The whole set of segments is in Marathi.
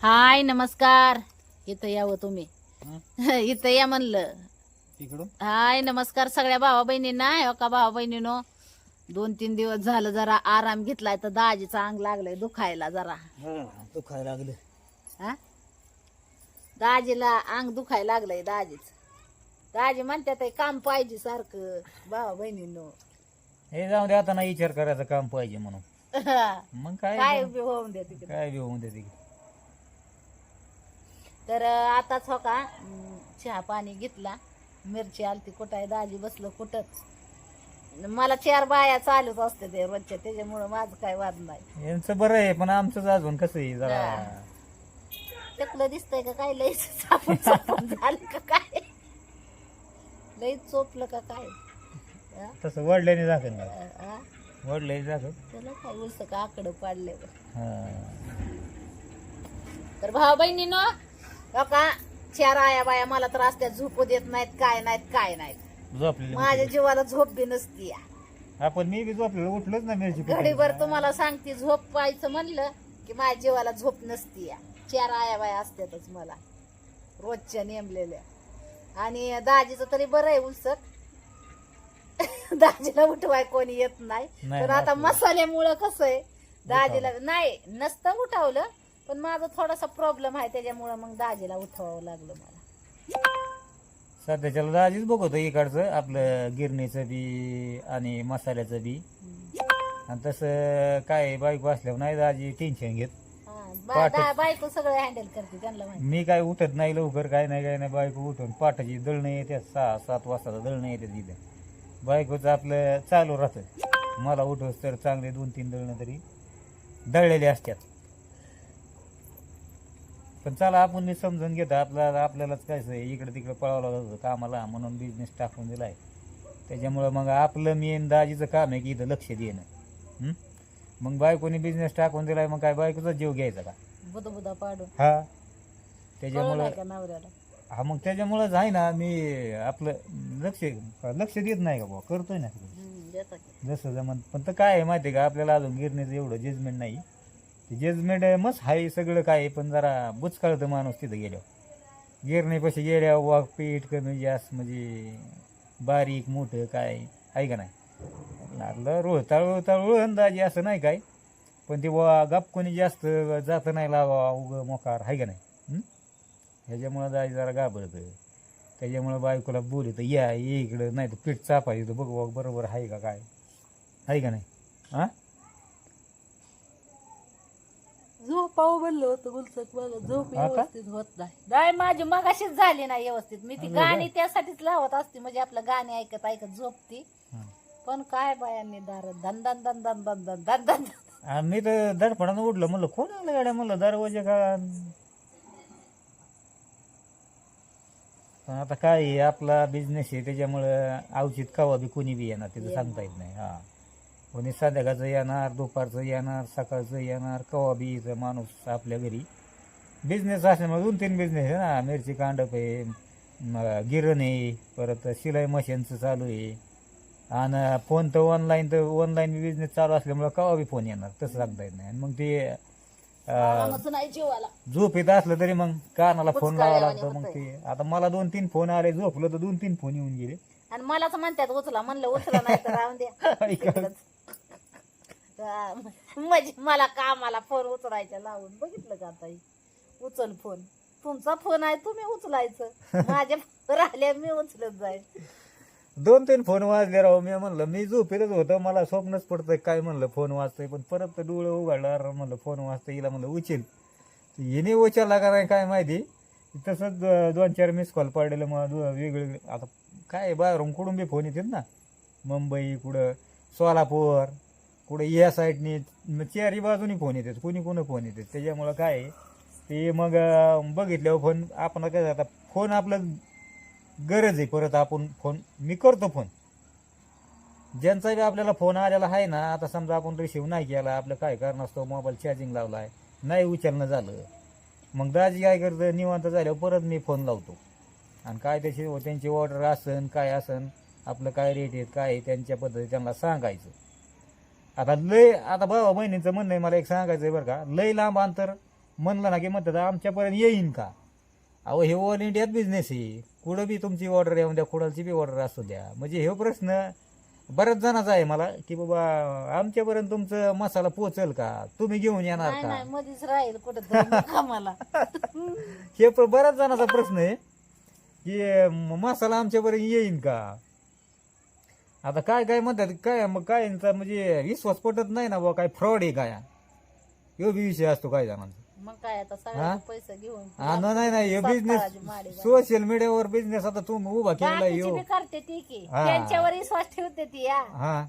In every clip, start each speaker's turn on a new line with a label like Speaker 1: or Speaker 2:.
Speaker 1: हाय नमस्कार. इथं यावं तुम्ही.
Speaker 2: हं?
Speaker 1: इथं या म्हणलं.
Speaker 2: तिकडून
Speaker 1: हाय नमस्कार सगळ्या भावा बहिणींना. हो का भावा बहिणीनो, 2-3 दिवस झालं जरा आराम घेतलाय तर दाजीचं अंग लागलंय दुखायला जरा.
Speaker 2: दुखायला लागलं.
Speaker 1: हा दाजीला अंग दुखायला लागलंय दाजीच. दाजी म्हणतात "हे काम पाहिजे सारखं भावा बहिणींनो."
Speaker 2: हे जाऊ दे, आता नाही विचार करायचं, काम पाहिजे म्हणून. मग
Speaker 1: काय
Speaker 2: काय
Speaker 1: बी होऊन दे तिकडे.
Speaker 2: काय बी होऊन दे तिकडे.
Speaker 1: तर आताच हो का चहा पाणी घेतला. मिरची आलती कुठाय दाजी बसलं कुठत. मला 4 बाया चालूच असते ते रोजच्या, त्याच्यामुळं माझं काय वाद नाही.
Speaker 2: यांचं बरं आहे, पण आमचंच अजून कसं आहे जरा.
Speaker 1: टकलं दिसतंय का काय लई सापून झालं का काय, लई चोपलं का काय.
Speaker 2: तसं वडल्याने दाखल
Speaker 1: हा?
Speaker 2: वडल्याने दाखल.
Speaker 1: त्याला काय उलस का आकडं पाडल्यावर.
Speaker 2: हा.
Speaker 1: तर भाऊ बहिणीनो हो का 4 आया बाया मला तर असत्या झोपू देत नाहीत, काय नाहीत.
Speaker 2: झोपलेली
Speaker 1: माझ्या जीवाला झोप बी नसती या.
Speaker 2: आपण मी बी झोपलेलो, उठलोच ना मिरची
Speaker 1: घडीभर तुम्हाला सांगते झोप पाहायचं म्हणलं की माझ्या जीवाला झोप नसती या. 4 आया बाया असतातच मला रोजच्या नेमलेल्या. आणि दाजीचं तरी बरं आहे उलसक. दाजीला उठवाय कोणी येत नाही. पण आता मसाल्यामुळं कसं आहे दाजीला नाही नसतं उठवलं, पण माझा थोडासा प्रॉब्लेम आहे त्याच्यामुळं मग दाजीला उठवावं लागलं मला.
Speaker 2: सध्याच्याला दाजीच बघतो इकडचं आपलं गिरणीचं बी आणि मसाल्याचं बी. आणि तसं काय बायको असल्यावर नाही दाजी टेन्शन घेत.
Speaker 1: बायको सगळं हँडल करते, त्यांना माहिती.
Speaker 2: मी काय उठत नाही लवकर, काय नाही बायको उठून पाठाची दळणं येतात, 6-7 वाजता दळणं येतात इथं. बायकोचं आपलं चालू राहतं. मला उठवस तर चांगले 2-3 दळणं तरी दळलेले असतात. पण चला आपण मी समजून घेतो, आपल्यालाच काय इकडे तिकडे पळावं लागतं कामाला, म्हणून बिझनेस टाकून दिलाय. त्याच्यामुळं मग आपलं मेन दाजीचं काम आहे की इथं लक्ष देणं. मग बायकोनी बिझनेस टाकून दिलाय, मग काय बायकोचा जीव घ्यायचा का?
Speaker 1: बुधा पाडून
Speaker 2: हा त्याच्यामुळं
Speaker 1: का नवऱ्याला.
Speaker 2: हा मग त्याच्यामुळंच आहे ना, मी आपलं लक्ष देत नाही का बुवा, करतोय ना
Speaker 1: देता की.
Speaker 2: जसं जमन. पण तर काय आहे माहिती आहे का, आपल्याला अजून गिरणीचं एवढं जजमेंट नाही. ते जजमेंट मस्त आहे सगळं काय, पण जरा बुचकाळतं माणूस तिथं गेल्यावर. गिरणीपाशी गेल्यावर वाघ पीठ कमी जास्त म्हणजे बारीक मोठं काय आहे का नाही. लागलं रोळताळ अंदाजे असं नाही काय, पण ते गप कोणी जास्त जात नाही लावा उगं मोकार आहे का नाही. ह्याच्यामुळं जाय जरा घाबरतं. त्याच्यामुळं बायकोला बोलतं या ये इकडं, नाही तर पीठ चापायचं बघ बरोबर आहे का काय आहे का नाही. हा
Speaker 1: झोपावं म्हणलं होतं गुलचक, मला झोप व्यवस्थित होत नाही. माझी मगाशीच झाली नाही व्यवस्थित. मी ती गाणी त्यासाठीच लावत असते, म्हणजे आपलं गाणी ऐकत ऐकत झोपती. पण काय बायांनी दार धन धन धन धन धन धन धन धन.
Speaker 2: मी तर दडपणानं उठलं, म्हणलं कोण आलं गाड्या, म्हणलं दरवाजा का. पण आता काय आहे, आपला बिझनेस आहे त्याच्यामुळं अवचित कवा बी कोणी बी येणार तिथं सांगता येत नाही. हा कोणी संध्याकाळचं येणार, दुपारचं येणार, सकाळचं येणार, कवा बी येतं माणूस आपल्या घरी. बिझनेस असल्यामुळे 2-3 बिझनेस आहे ना, मिरची कांडप आहे, गिरण आहे, परत शिलाई मशीनचं चालू आहे. आणि फोन तर ऑनलाईन बिझनेस चालू असल्यामुळे कवा बी फोन येणार तसं सांगता येत नाही. आणि मग ते
Speaker 1: नाही जीवाला
Speaker 2: झोप येत असलं तरी मग कानाला फोन लावावा लागतो. मग ते आता मला 2-3 फोन आले, झोपलं तर 2-3 फोन येऊन गेले.
Speaker 1: आणि मलाच म्हणतात उचला, म्हणलं उचला नाही तर राहून द्या. म्हणजे मला कामाला फोन उचलायच्या लावून बघितलं का आता. उचल फोन, तुमचा फोन आहे तुम्ही उचलायचं, माझ्या राहिले मी उचलत जाईल.
Speaker 2: 2-3 फोन वाजले राहू. मी म्हणलं मी झोपेलच होतं, मला स्वप्नच पडतंय काय, म्हणलं फोन वाजतंय. पण परत डोळे उघडला, म्हणलं फोन वाजतंय, हिला म्हणलं उचल. हिने उचलला का नाही काय माहिती. तसंच 2-4 मिस कॉल पडलेलं मग वेगवेगळे. आता काय बाहेरून कुठून बी फोन येतात ना, मुंबई कुठं सोलापूर कुठं या साईडनी 4 बाजूनी फोन येतात, कोणी फोन येतात. त्याच्यामुळं काय ते मग बघितल्यावर फोन आपण काय आता फोन आपलं गरज आहे. परत आपण फोन मी करतो फोन, ज्यांचा बी आपल्याला फोन आलेला आहे ना. आता समजा आपण रिसिव्ह नाही केला, आपलं काय कारण असतो, मोबाईल चार्जिंग लावला आहे, नाही उचलणं झालं, मग दाजी काय करतं, निवांत झाल्यावर परत मी फोन लावतो. आणि काय त्यांची ऑर्डर असन काय असन, आपलं काय रेट आहेत काय आहे, त्यांच्या पद्धती त्यांना सांगायचं. आता भावा बहिणींचं म्हणणं आहे, मला एक सांगायचं आहे बरं का. लय लांब अंतर म्हणलं ना की म्हणतात आमच्यापर्यंत येईन का? अहो हे ऑल इंडियात बिझनेस आहे, कुठं बी तुमची ऑर्डर येऊन द्या, कुणाची बी ऑर्डर असू द्या. म्हणजे हे प्रश्न बऱ्याच जणांचा आहे मला की बाबा आमच्यापर्यंत तुमचं मसाला पोचल का, तुम्ही घेऊन येणार
Speaker 1: नाही
Speaker 2: का?
Speaker 1: नाही मध्येच राहील कुठं कामाला.
Speaker 2: हे बऱ्याच जणांचा प्रश्न आहे की मसाला आमच्यापर्यंत येईन का. आता काय काय म्हणतात काय मग काय म्हणजे विश्वास पटत नाही ना बाबा, काय फ्रॉड आहे काय, ह्यो बी विषय असतो काय जणांचा.
Speaker 1: मग काय आता सगळ्यांचे पैसे घेऊन
Speaker 2: नाही हे बिझनेस सोशल मीडियावर बिझनेस आता तुम्ही उभा केलेला
Speaker 1: बाकीची
Speaker 2: आहे
Speaker 1: बी करते ती की
Speaker 2: हा.
Speaker 1: त्यांच्यावर विश्वास ठेवते ती या
Speaker 2: हा.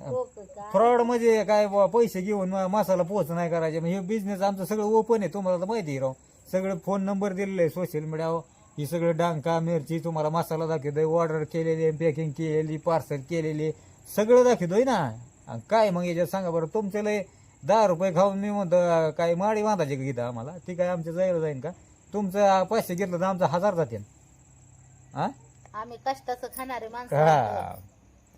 Speaker 1: लोकं काय.
Speaker 2: फ्रॉड म्हणजे काय बाबा पैसे घेऊन मसाला पोच नाही करायचे. हे बिझनेस आमचं सगळं ओपन आहे, तुम्हाला तर माहिती आहे राव. सगळं फोन नंबर दिलेले आहे सोशल मीडियावर, ही सगळं डांका मिरची तुम्हाला मसाला दाखवतोय, ऑर्डर केलेली, पॅकिंग केलेली, पार्सल केलेली, सगळं दाखवतोय ना. आणि काय मग याच्यात सांगा बरं, तुमच्या लय 10 रुपये खाऊन मी म्हणतो काय माडी बांधायची का गीता आम्हाला, ती काय आमच्या जायला जाईन का? तुमचं 500 घेतलं तर आमचा 1000 जाते. हा
Speaker 1: आम्ही कष्टाचं खाणारे माणसं
Speaker 2: हा.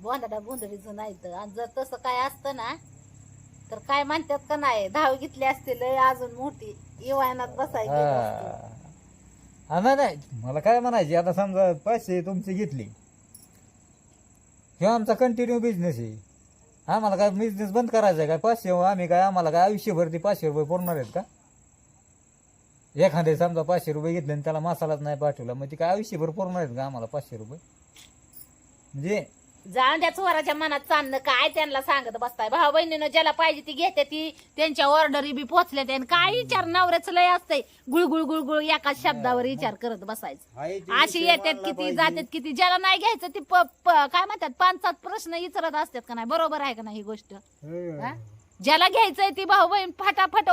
Speaker 1: बोंदाडा बोंदडीचं नाही तर. आणि जर तसं काय असतं ना तर काय म्हणतात का नाही, धाव घेतली असते लय अजून मोठी इवायनात बसायची.
Speaker 2: नाही मला काय म्हणायचे, आता समजा 500 तुमची घेतली, हे आमचा कंटिन्यू बिझनेस आहे, आम्हाला काय बिझनेस बंद करायचा आहे काय? 500 आम्ही काय आम्हाला काय आयुष्यभर ते 500 रुपये पुरणार आहेत का? एखादे समजा 500 रुपये घेतले आणि त्याला मसालाच नाही पाठवला, मग ती काय आयुष्यभर पुरणार आहेत का आम्हाला 500 रुपये? म्हणजे
Speaker 1: जाऊन द्या चोराच्या मनात चालणं काय, त्यांना सांगत बसताय. भाऊ बहिणीनं ज्याला पाहिजे ती घेते, ती त्यांच्या ऑर्डरी बी पोचल्या. त्याने काय विचार नवऱ्याचं लय असतंय, गुळगुळ गुळगुळ एकाच शब्दावर विचार करत बसायचं. अशी येतात किती जातात किती, ज्याला नाही घ्यायचं ती काय म्हणतात 5-7 प्रश्न विचारत असतात का नाही. बरोबर आहे का नाही ही गोष्ट? हा? ज्याला घ्यायचंय ती भाऊ बहीण फटाफट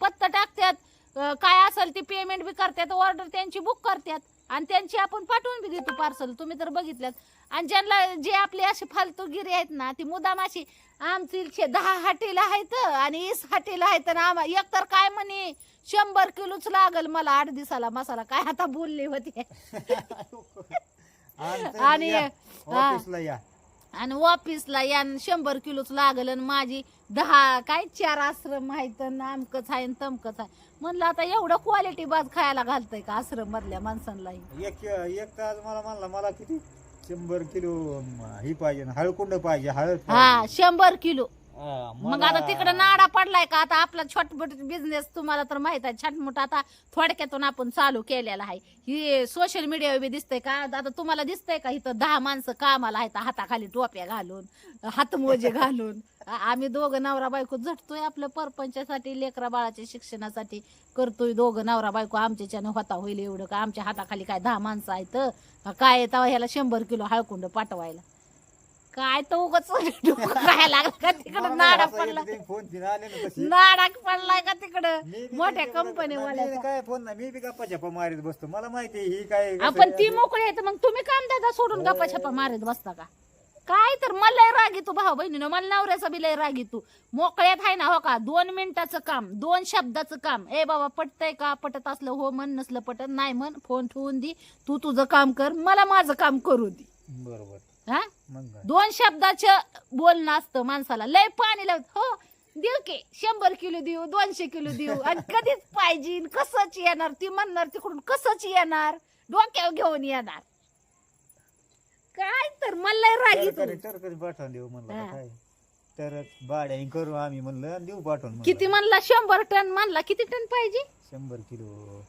Speaker 1: पत्त टाकतात, काय असेल ती पेमेंट बी करतात, ऑर्डर त्यांची बुक करतात आणि त्यांची आपण पाठवून बी देतो पार्सल. तुम्ही तर बघितल्यात. आणि ज्यांना जे आपले असे फालतूगिरी आहेत ना, ती मुदाम अशी आमची 10 हाटीला आहेत आणि 20 हाटीला आहेत. एक तर काय म्हणे 100 किलोच लागल मला 8 दिवसाला मसाला, काय आता बोलली होती. आणि ऑफिसला या 100 किलोच लागल आणि माझी 4 आश्रम आहेत, आमकच आहे तमकच आहे. म्हणलं आता एवढं क्वालिटी बाज खायला घालतय का आश्रम मधल्या माणसांनाही?
Speaker 2: एक तास मला म्हणला मला किती 100 किलो ही पाहिजे, हळकुंड पाहिजे, हळद
Speaker 1: हा 100 किलो. मग आता तिकडे नाडा पडलाय का? आता आपला छोटमोठ बिझनेस तुम्हाला तर माहित आहे, छोटमोठा आता थोडक्यातून आपण चालू केलेला आहे. ही सोशल मीडियावर बी दिसतंय का? आता तुम्हाला दिसतंय का इथं 10 माणसं कामाला आहेत, हाताखाली टोप्या घालून, हातमोजे घालून. आम्ही दोघं नवरा बायको झटतोय आपलं परपंचासाठी, लेकरा बाळाच्या शिक्षणासाठी करतोय दोघं नवरा बायको. आमच्याच्यानं होता होईल एवढं का? आमच्या हाताखाली काय 10 माणसं आहेत काय येतं ह्याला 100 किलो हळकुंड पाठवायला? काय तो उगाच काय लागला का तिकडं? नाडा पडलाय, नाडा पडलाय का तिकडं मोठ्या कंपनी वाल्या?
Speaker 2: काय फोन नाही, मी बी गप्पा छप्पा मारीत बसतो, मला माहिती ही काय.
Speaker 1: आपण ती मोकळी आहे तर मग तुम्ही काम दादा सोडून गप्पा छप्पा मारत बसता का काय? तर मला लय राग येतो भाऊ बहिणीनं, मला नवऱ्याचा बी लय राग येतो. मोकळ्यात आहे ना हो का, 2 मिनिटाचं काम, 2 शब्दाचं काम. ए बाबा पटतंय का? पटत असलं हो म्हण, नसलं पटत नाही म्हण, फोन ठेवून दे, तू तुझं काम कर, मला माझं काम करू दे.
Speaker 2: बरोबर.
Speaker 1: हा 2 शब्दाचं बोलणं असतं माणसाला. लय पाणी लावत हो देऊ की 100 किलो देऊ, 200 किलो देऊ, आणि कधीच पाहिजे, कसंच येणार ती म्हणणार तिकडून, कसंच येणार, डोक्यावर घेऊन येणार. काय तर मला राग येतो.
Speaker 2: पाठवून देऊ म्हणलं काय तर बाड्या करू आम्ही म्हणलं देऊ पाठवून.
Speaker 1: किती म्हणला? 100 टन म्हणला. किती टन पाहिजे?
Speaker 2: 100 किलो.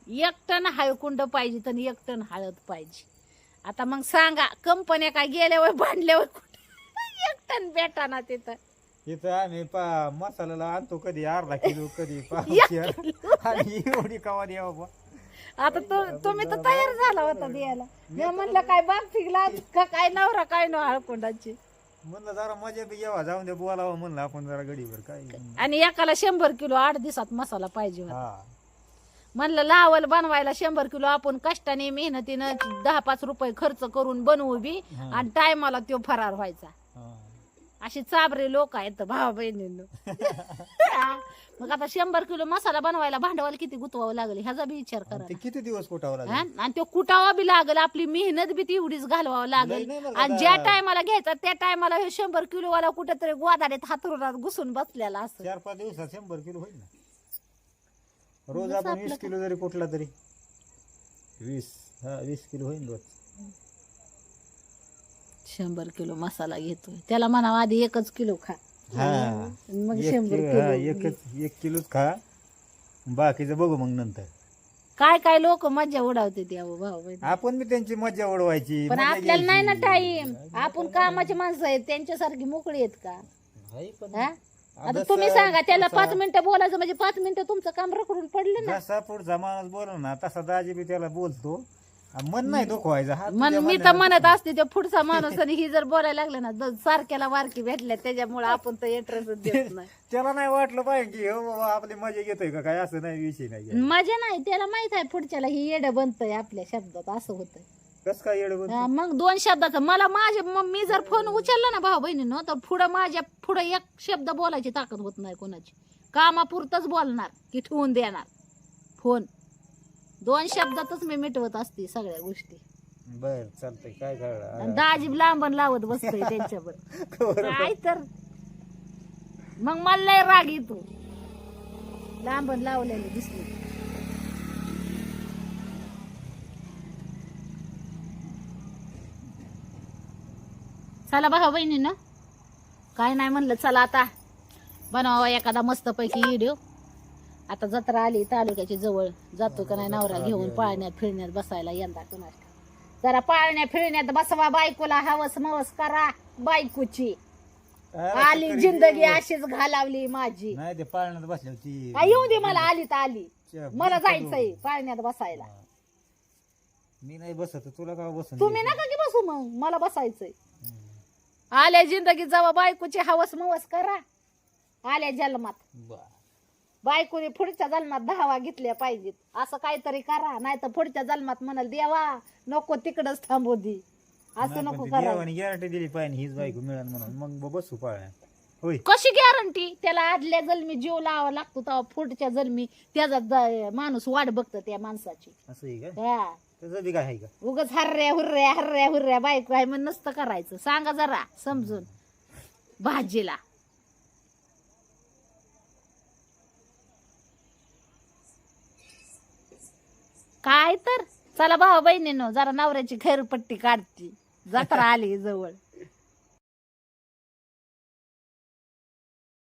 Speaker 1: 1 टन हळकुंड पाहिजे तर 1 टन हळद पाहिजे. आता मग सांगा कंपन्या काय गेल्यावर बांधल्यावर कुठे 1 टन भेटा ना तिथं?
Speaker 2: इथं आम्ही मसाल्याला आणतो कधी अर्धा किलो, कधी 5 किलो, आणि एवढी कवा द्या बाबा.
Speaker 1: आता तुम्ही तर तयार झाला होता द्यायला. मी म्हणलं काय बाग फिकला का काय, नवरा काय नो हळकुंडाची.
Speaker 2: म्हणलं जरा मजा बी यावा, जाऊन दे बोलावं म्हणलं आपण जरा गडीवर काय.
Speaker 1: आणि एकाला 100 किलो 8 दिवसात मसाला पाहिजे होता. म्हणलं लावल बनवायला 100 किलो आपण कष्टाने मेहनतीनं 10-5 रुपये खर्च करून बनवू बी, आणि टायमाला तो फरार व्हायचा. अशी चाबरे लोक आहेत भावा बहिणींनो. मग आता 100 किलो मसाला बनवायला भांडवल किती गुतवावं लागेल ह्याचा बी विचार करा.
Speaker 2: किती दिवस कुटावं लागेल,
Speaker 1: आणि तो कुटावा बी लागेल, आपली मेहनत बी तेवढीच घालवावं लागेल. आणि ज्या टायमाला घ्यायचा त्या टायमाला हे 100 किलो वाला कुठेतरी गोदाड्यात हातरुणात घुसून बसलेला असं.
Speaker 2: 4-5 दिवसात 100 किलो होईल ना. रोज आपण 20 किलो जरी कुठला तरी 20 किलो होईल रोज.
Speaker 1: 100 किलो मसाला घेतोय त्याला म्हणा आधी 1 किलो खा
Speaker 2: हा
Speaker 1: मग 100
Speaker 2: 1 किलोच खा, बाकीचं बघू मग नंतर.
Speaker 1: काय काय लोक मज्जा उडावते ते अहो भाऊ बहिणी.
Speaker 2: आपण बी त्यांची मज्जा उडवायची.
Speaker 1: पण
Speaker 2: मजा
Speaker 1: आपल्याला नाही ना
Speaker 2: घ्यायची.
Speaker 1: टाईम. आपण कामाची माणसं आहेत त्यांच्यासारखी मोकळी आहेत का?
Speaker 2: हाय पण
Speaker 1: हा? आता
Speaker 2: अभ्यास
Speaker 1: तुम्ही सांगा त्याला
Speaker 2: पुढचा-
Speaker 1: 5 मिनिटं बोलायचं म्हणजे 5 मिनिटं तुमचं काम रखडून पडलं ना.
Speaker 2: जसा पुढचा माणूस बोलला ना तसा दाजी बी त्याला बोलतो. मन नाही दुखवायचं. हा
Speaker 1: मन
Speaker 2: तुझ्या
Speaker 1: मी तर
Speaker 2: मनाला
Speaker 1: म्हणत असते ते पुढचा माणूस आणि ही जर बोलायला लागलं ना सारख्याला वारकी भेटल्या त्याच्यामुळे आपण तर इंटरेस्ट देत नाही.
Speaker 2: त्याला नाही वाटलं पाहिजे की हो बाबा आपली मजा घेतोय का काय, असं नाही विषय नाही.
Speaker 1: मजा नाही त्याला माहित आहे पुढच्याला ही येडं बनतंय आपल्या शब्दात असं होतंय.
Speaker 2: कस काय येडवण.
Speaker 1: मग 2 शब्दाचं मला मी जर फोन उचलला ना भाऊ बहिणीनं तर माझ्या पुढे 1 शब्द बोलायची ताकद होत नाही कोणाची. कामापुरतच बोलणार की ठेवून देणार फोन. 2 शब्दातच मी मिटवत असते सगळ्या गोष्टी.
Speaker 2: बर चालतंय. काय कळलं
Speaker 1: आणि दाजीब लांबण लावत बसतोय त्यांच्यावर काय तर मग मला लय राग येतो लांबण लावलेलं दिसली. चला भाऊ बहिणीनं काय नाही म्हणलं चला आता बनवा एखादा मस्तपैकी व्हिडिओ. आता जत्रा आली तालुक्याची जवळ, जातो का नाही नवरा घेऊन पाळण्यात फिरण्यात बसायला यंदा कुणास. जरा पाळण्यात फिरण्यात बसवा बायकोला हवस मवस करा बायकोची. आली जिंदगी अशीच घालावली माझी.
Speaker 2: नाही ते पाळण्यात बसली होती.
Speaker 1: काय येऊ दे मला आली तर आली. मला जायचंय पाळण्यात बसायला.
Speaker 2: मी नाही बसत तुला का बसून.
Speaker 1: तुम्ही नका की बसू मग मला बसायचंय. आल्या जिंदगीत जावा बायकोची हवस मवस करा. आल्या जन्मात बायकोने पुढच्या जन्मात 10 घेतल्या पाहिजेत असं काहीतरी करा. नाही तर पुढच्या जन्मात म्हणाल देवा नको तिकडच थांबू दे असं नको करा.
Speaker 2: गॅरंटी दिली पाहिजे हीच बायको मिळेल म्हणून मग बसू पाळण्यात. होय
Speaker 1: कशी गॅरंटी? त्याला आदल्या जन्मी जीव लावा लागतो तेव्हा पुढच्या जन्मी त्याचा माणूस वाट बघतो त्या माणसाची.
Speaker 2: असं आहे का?
Speaker 1: हा
Speaker 2: त्याचं बी काय आहे का?
Speaker 1: उगाच हर्ऱ्या बायको आहे म्हणून नसतं करायचं. सांगा जरा समजून भाजीला. काय तर चला भाऊ बहिणीनो जरा नवऱ्याची खैरपट्टी काढती. जत्रा आली जवळ.